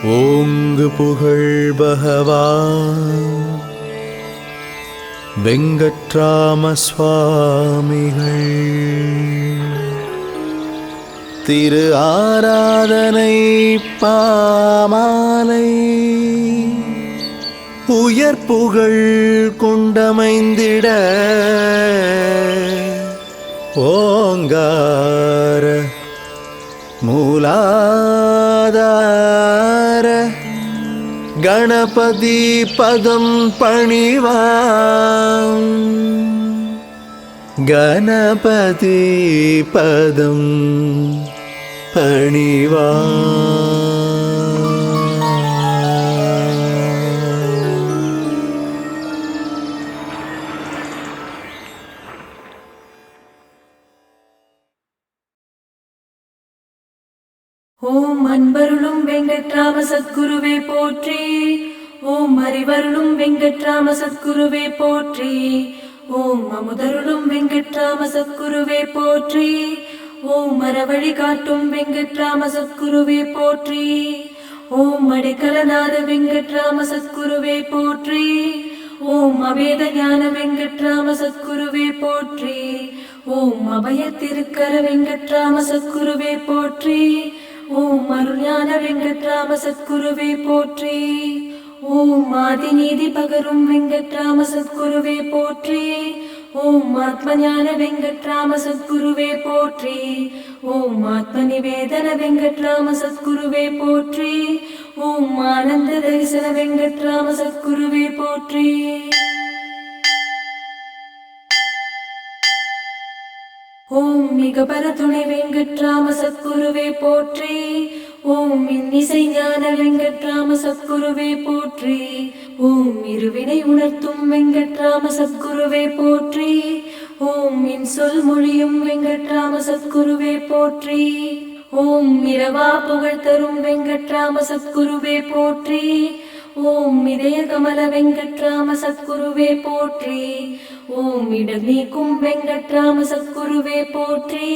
ஓங்கு புகழ் பகவான் வெங்கட்ராம சுவாமிகள் திரு ஆராதனை பாமாலை உயர் புகழ் கொண்டமைந்திட ஓங்கார மூலாதார கணபதி பதம் பணிவாம் கணபதி பதம் பணிவாம். ஓம் அன்பருளும் வெங்கட்ராம சத்குருவே போற்றி. ஓம் அறிவருளும் வெங்கட்ராம சத்குருவே போற்றி. ஓம் அமுதருளும் வெங்கட்ராம சத்குருவே போற்றி. ஓம் அறவழி காட்டும் வெங்கட்ராம சத்குருவே போற்றி. ஓம் அடைக்கலநாத வெங்கட்ராம சத்குருவே போற்றி. ஓம் அவேத ஞான வெங்கட்ராம சத்குருவே போற்றி. ஓம் அபய திருக்கர வெங்கட்ராம சத்குருவே போற்றி. ஓம் அருஞான வெங்கட்ராம சத்குருவே போற்றி. ஓம் ஆதிநீதி பகரும் வெங்கட்ராம சத்குருவே போற்றி. ஓம் ஆத்மஞான வெங்கட்ராம சத்குருவே போற்றி. ஓம் ஆத்ம நிவேதன வெங்கட்ராம சத்குருவே போற்றி. ஓம் ஆனந்த தரிசன வெங்கட்ராம சத்குருவே போற்றி. ஓம் மிக பரதுணை வெங்கட்ராம சத்குருவே போற்றி. ஓம் இன்னிசை ஞான வெங்கட்ராம சத்குருவே போற்றி. ஓம் இருவினை உணர்த்தும் வெங்கட்ராம சத்குருவே போற்றி. ஓம் இன்சொல் மொழியும் வெங்கட்ராம சத்குருவே போற்றி. ஓம் இரவா புகழ் தரும் வெங்கட்ராம சத்குருவே போற்றி. ஓம் இதய கமல வெங்கட்ராம சத்குருவே போற்றி. ஓம் இடர் நீக்கும் வெங்கட்ராம சத்குருவே போற்றி.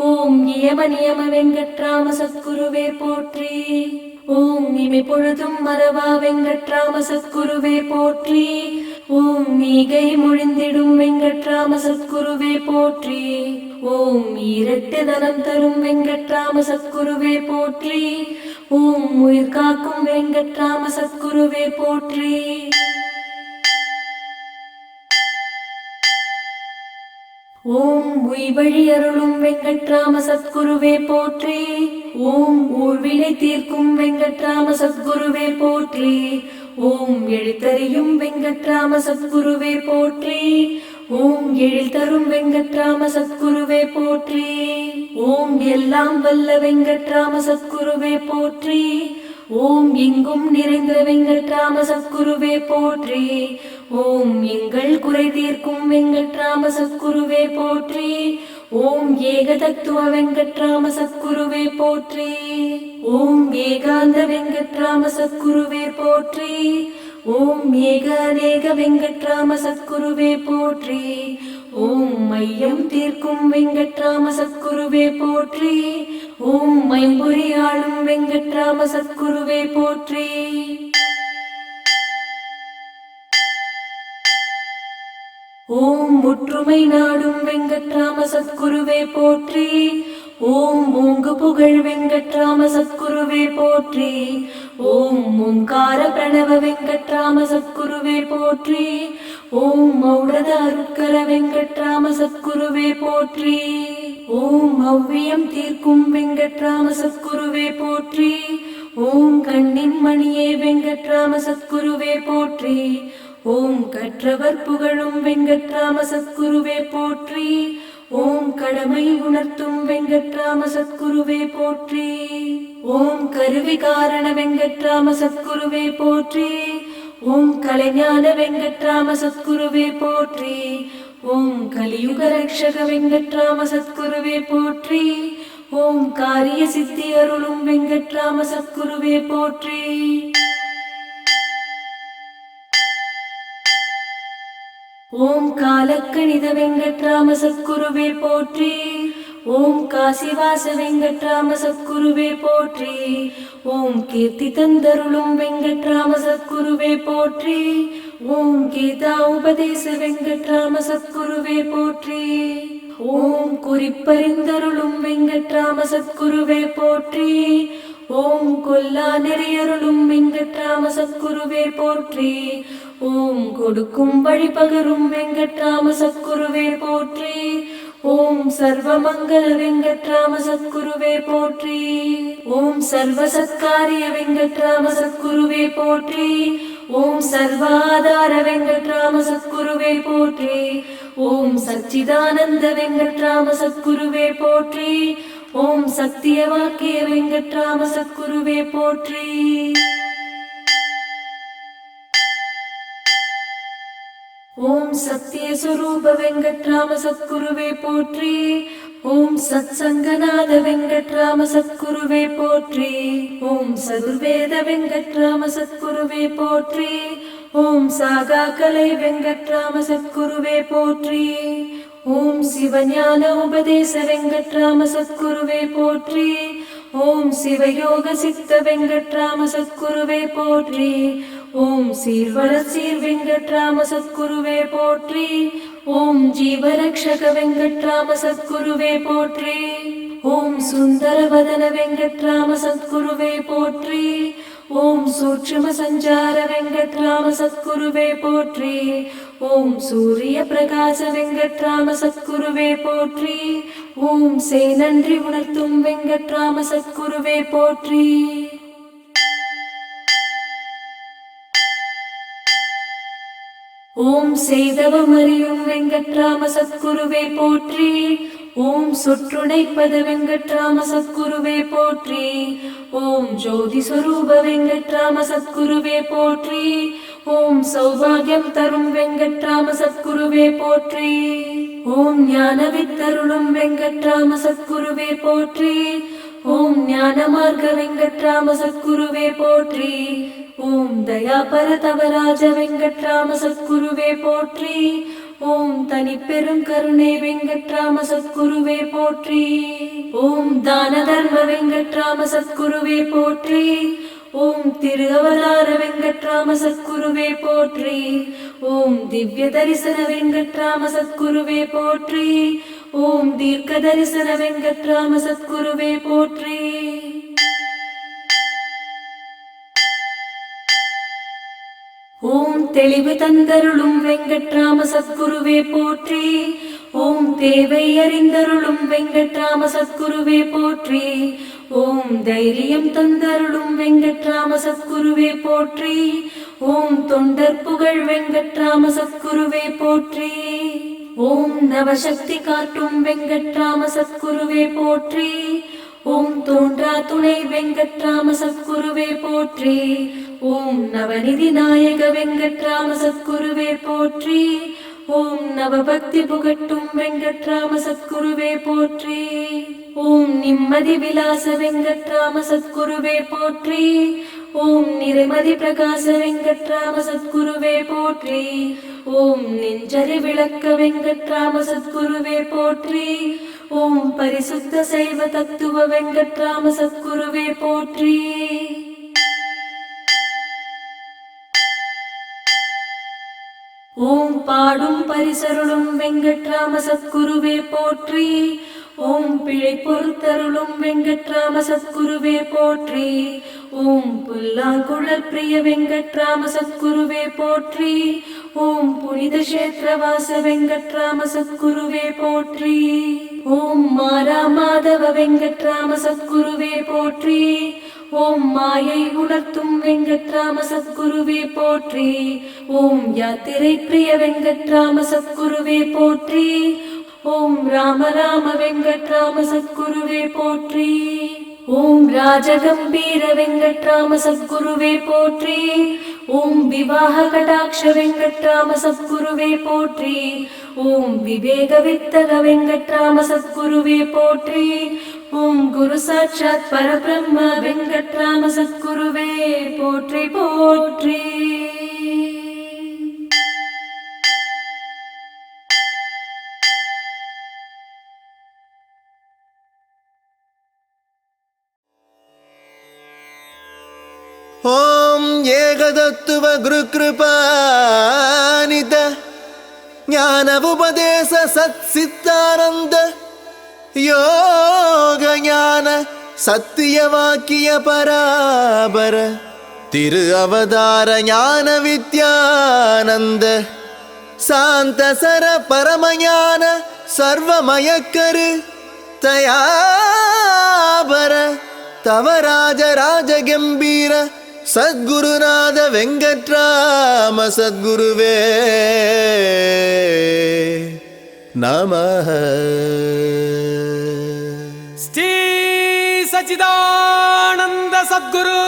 ஓம் நியம நியம வெங்கட்ராம சத்குருவே போற்றி. ஓம் இமை பொழுதும் மறவா வெங்கட்ராம சத்குருவே போற்றி. ஓம் மீகை மொழிந்திடும் வெங்கட்ராம சத்குருவே போற்றி. ஓம் ஈரட்டு தனம் தரும் வெங்கட்ராம சத்குருவே போற்றி. ஓம் உயிர் காக்கும் வெங்கட்ராம சத்குருவே போற்றி. ஓம் உய்வழி அருளும் வெங்கட்ராம சத்குருவே போற்றி. ஓம் ஊழ்வினை தீர்க்கும் வெங்கட்ராம சத்குருவே போற்றி. ஓம் எழுத்தறியும் வெங்கட்ராம சத்குருவே போற்றி. ஓம் எழில் தரும் வெங்கட்ராம சத்குருவே போற்றி. ஓம் எல்லாம் வல்ல வெங்கட்ராம சத்குருவே போற்றி. ஓம் எங்கும் நிறைந்த வெங்கட்ராம சத்குருவே போற்றி. ஓம் எங்கள் குறை தீர்க்கும் வெங்கட்ராம சத்குருவே போற்றி. ஓம் ஏக தத்துவ வெங்கட்ராம சத்குருவே போற்றி. ஓம் ஏகாந்த வெங்கட்ராம சத்குருவே போற்றி. ஓம் ஏக அநேக வெங்கட்ராம சத்குருவே போற்றி. ஓம் மையம் தீர்க்கும் வெங்கட்ராம சத்குருவே போற்றி. ஓம் மைம்புரி ஆளும் வெங்கட்ராம சத்குருவே போற்றி. ஓம் முற்றுமை நாடும் வெங்கட்ராம சத்குருவே போற்றி. ஓம் ஓங்கு புகழ் வெங்கட்ராம சத்குருவே போற்றி. ஓம் ஓங்கார பிரணவ வெங்கட்ராம சத்குருவே போற்றி. ஓம் மௌடத அருட்கர வெங்கட்ராம சத்குருவே போற்றி. ஓம் அவ்வியம் தீர்க்கும் வெங்கட்ராம சத்குருவே போற்றி. ஓம் கண்ணின் மணியே வெங்கட்ராம சத்குருவே போற்றி. ஓம் கற்றவர் புகழும் வெங்கட்ராம சத்குருவே போற்றி. ஓம் கடமை உணர்த்தும் வெங்கட்ராம சத்குருவே போற்றி. ஓம் கருவி காரண வெங்கட்ராம சத்குருவே போற்றி. ஓம் கலைஞான வெங்கட்ராம சத்குருவே போற்றி. ஓம் கலியுக ரக்ஷக வெங்கட்ராம சத்குருவே போற்றி. ஓம் காரிய சித்தி அருளும் வெங்கட்ராம சத்குருவே போற்றி. ஓம் காலக்கணித வெங்கட்ராம சத்குருவே போற்றி. ஓம் காசிவாச வெங்கட்ராம சத்குருவே போற்றி. ஓம் கீர்த்தி தந்தருளும் வெங்கட்ராம சத்குருவே போற்றி. ஓம் கீதா உபதேச வெங்கட்ராம சத்குருவே போற்றி. ஓம் குறிப்பறிந்தருளும் வெங்கட்ராம சத்குருவே போற்றி. ஓம் கொல்லா நெறியருளும் வெங்கட்ராம சத்குருவே போற்றி. ஓம் கொடுக்கும் வழிபகரும் வெங்கட்ராம சத்குருவே போற்றி. ஓம் சர்வமங்கல வெங்கட்ராம சத்குருவே போற்றி. ஓம் சர்வ சத்காரிய வெங்கட்ராம சத்குருவே போற்றி. ஓம் சர்வாதார வெங்கட்ராம சத்குருவே போற்றி. ஓம் சச்சிதானந்த வெங்கட்ராம சத்குருவே போற்றி. ஓம் சத்திய வாக்கிய வெங்கட்ராம சத்குருவே போற்றி. ஓம் சத்திய சுரூப வெங்கட்ராம சத்குருவே போற்றி. ஓம் சத்சங்கநாத வெங்கட்ராம சத்குருவே போற்றி. ஓம் சதுர்வேத வெங்கட்ராம சத்குருவே போற்றி. ஓம் சாகா கலை வெங்கட்ராம சத்குருவே போற்றி. ஓம் சிவஞான உபதேச வெங்கட்ராம சத்குருவே போற்றி. ஓம் சிவயோக சித்த வெங்கட்ராம சத்குருவே போற்றி. ஓம் சீர்வர சீர் வெங்கட்ராம சத்குருவே போற்றி. ஓம் ஜீவரக்ஷக வெங்கட்ராம சத்குருவே போற்றி. ஓம் சுந்தரவதன வெங்கட்ராம சத்குருவே போற்றி. ஓம் சூட்சும சஞ்சார வெங்கட்ராம சத்குருவே போற்றி. ஓம் சூரிய பிரகாச வெங்கட்ராம சத்குருவே போற்றி. ஓம் சேனன்றி உணர்த்தும் வெங்கட்ராம சத்குருவே போற்றி. ஓம் செய்தவமறியும் வெங்கட்ராம சத்குருவே போற்றி. ஓம் சொற்றுணைப்பத வெங்கட்ராம சத்குருவே போற்றி. ஓம் ஜோதி ஸ்வரூப வெங்கட்ராம சத்குருவே போற்றி. ஓம் சௌபாகியம் தரும் வெங்கட்ராம சத்குருவே போற்றி. ஓம் ஞான வித்தருளும் வெங்கட்ராம சத்குருவே போற்றி. ஓம் ஞான மார்க்க வெங்கட்ராம சத்குருவே போற்றி. ஓம் தயாபர தவராஜ வெங்கட்ராம சத்குருவே போற்றி. ஓம் தனி பெரும் கருணை வெங்கட்ராம சத்குருவே போற்றி. ஓம் தான தர்ம வெங்கட்ராம சத்குருவே போற்றி. ஓம் திரு அவதார வெங்கட்ராம சத்குருவே போற்றி. ஓம் திவ்ய தரிசன வெங்கட்ராம சத்குருவே போற்றி. ஓம் தீர்க்க தரிசன வெங்கட்ராம சத்குருவே போற்றி. ஓம் தெளிவு தந்தருளும் வெங்கட்ராம சத்குருவே போற்றி. ஓம் தேவை அறிந்தருளும் வெங்கட்ராம சத்குருவே போற்றி. ஓம் தைரியம் தந்தருளும் வெங்கட்ராம சத்குருவே போற்றி. ஓம் தொண்டர் புகழ் வெங்கட்ராம சத்குருவே போற்றி. ஓம் நவசக்தி காட்டும் வெங்கட்ராம சத்குருவே போற்றி. ஓம் தோன்றா துணை வெங்கட்ராம சத்குருவே போற்றி. ஓம் நவநிதி நாயக வெங்கட்ராம சத்குருவே போற்றி. ஓம் நவபக்தி புகட்டும் வெங்கட்ராம சத்குருவே போற்றி. ஓம் நிம்மதி விலாச வெங்கட்ராம சத்குருவே போற்றி. ஓம் நிறைமதி பிரகாச வெங்கட்ராம சத்குருவே போற்றி. ஓம் நெஞ்சறி விளக்க வெங்கட்ராம சத்குருவே போற்றி. ஓம் பரிசுத்த சைவ தத்துவ வெங்கட்ராம சத்குருவே போற்றி. ஓம் பாடும் பரிசருளும் வெங்கட்ராம சத்குருவே போற்றி. ஓம் பிழை பொறுத்தருளும் வெங்கட்ராம சத்குருவே போற்றி. ஓம் புல்லாங்குழல் பிரிய வெங்கட்ராம சத்குருவே போற்றி. ஓம் புனித கஷேத்திரவாச வெங்கட்ராம சத்குருவே போற்றி. ஓம் மாரா மாதவ வெங்கட்ராம சத்குருவே போற்றி. ஓம் மாயை உணர்த்தும் வெங்கட்ராம சத்குருவே போற்றி. ஓம் யாத்திரை பிரிய வெங்கட்ராம சத்குருவே போற்றி. ஓம் ராம ராம வெங்கட்ராம சத்குருவே போற்றி. ஓம் ராஜகம்பீர வெங்கட்ராம சத்குருவே போற்றி. ஓம் விவாக கடாட்ச வெங்கட்ராம சத்குருவே போற்றி. ஓம் விவேக வித்தக வெங்கட்ராம சத்குருவே போற்றி. ஓம் குரு சாட்சாத் பரபிரம்ம வெங்கட்ராம சத்குருவே போற்றி போற்றி. ஓம் ஏகதத்துவ குரு கிருபாநித ஞான உபதேச சத் சித்தானந்த யோக ஞான சத்திய வாக்கிய பராபர திரு அவதார ஞான வித்யானந்த சாந்தசர பரமஞான சர்வமயக்கரு தயாபர தவராஜ ராஜ கம்பீர சத்குருநாத வெங்கட்ராம சத்குருவே நமஹ. ஸ்ரீ சச்சிதானந்த சத்குரு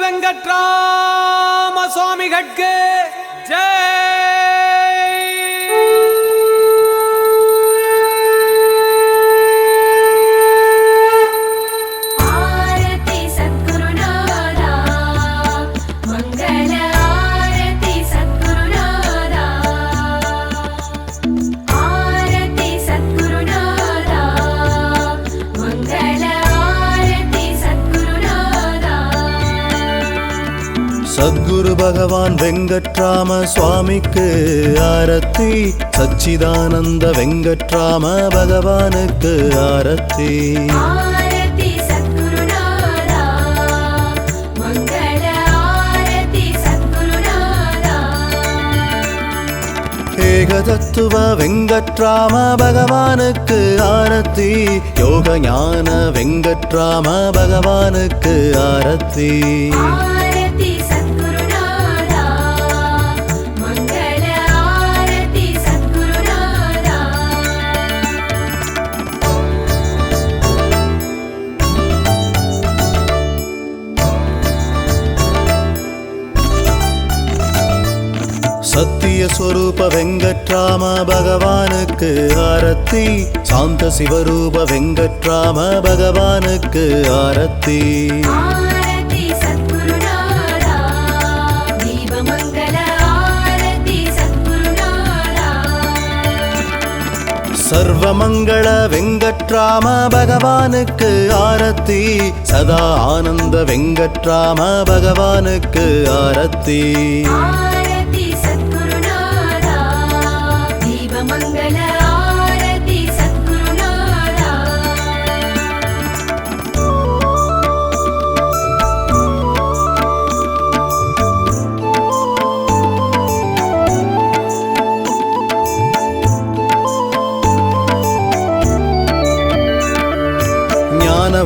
வெங்கட்ராம சுவாமிகட்கு ஜெய். சத்குரு பகவான் வெங்கட்ராம சுவாமிக்கு ஆரத்தி. சச்சிதானந்த வெங்கட்ராம பகவானுக்கு ஆரத்தி. ஏகதத்துவ வெங்கட்ராம பகவானுக்கு ஆரத்தி. யோக ஞான வெங்கட்ராம பகவானுக்கு ஆரத்தி. சத்திய ஸ்வரூப வெங்கட்ராம பகவானுக்கு ஆரத்தி. சாந்த சிவரூப வெங்கட்ராம பகவானுக்கு ஆரத்தி. சர்வமங்கள வெங்கட்ராம பகவானுக்கு ஆரத்தி. சதா ஆனந்த வெங்கட்ராம பகவானுக்கு ஆரத்தி.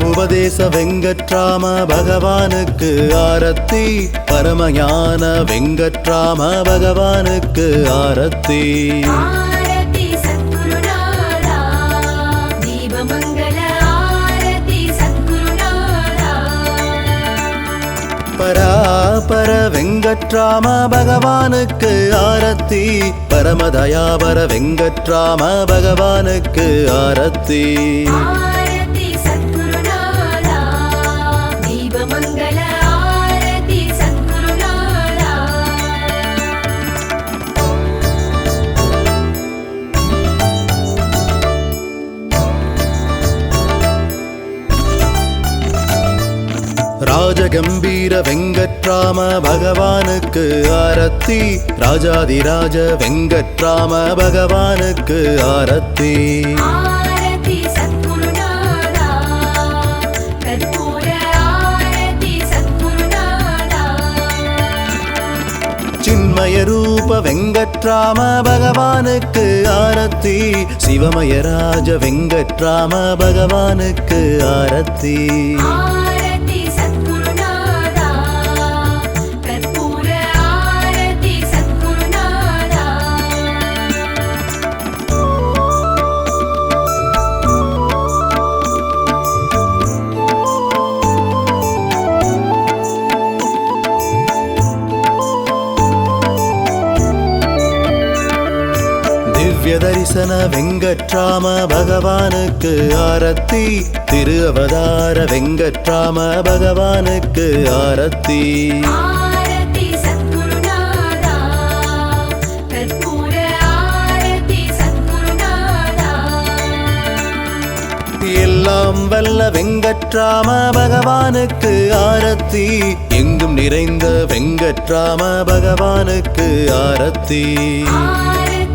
உபதேச வெங்கட்ராம பகவானுக்கு ஆரத்தி. பரமஞான வெங்கட்ராம பகவானுக்கு ஆரத்தி. பராபர வெங்கட்ராம பகவானுக்கு ஆரத்தி. பரமதயாபர வெங்கட்ராம பகவானுக்கு ஆரத்தி. ராஜகம்பீர வெங்கட்ராம பகவானுக்கு ஆரத்தி. ராஜாதிராஜ வெங்கட்ராம பகவானுக்கு ஆரத்தி. சின்மய ரூப வெங்கட்ராம பகவானுக்கு ஆரத்தி. சிவமயராஜ வெங்கட்ராம பகவானுக்கு ஆரத்தி. திவ்ய தரிசன வெங்கட்ராம பகவானுக்கு ஆரத்தி திரு அவதார வெங்கட்ராம பகவானுக்கு ஆரத்தி ஆரத்தி சத்குருநாதா கற்பூர ஆரத்தி சத்குருநாதா எல்லாம் வல்ல வெங்கட்ராம பகவானுக்கு ஆரத்தி எங்கும் நிறைந்த வெங்கட்ராம பகவானுக்கு ஆரத்தி ஆரத்தி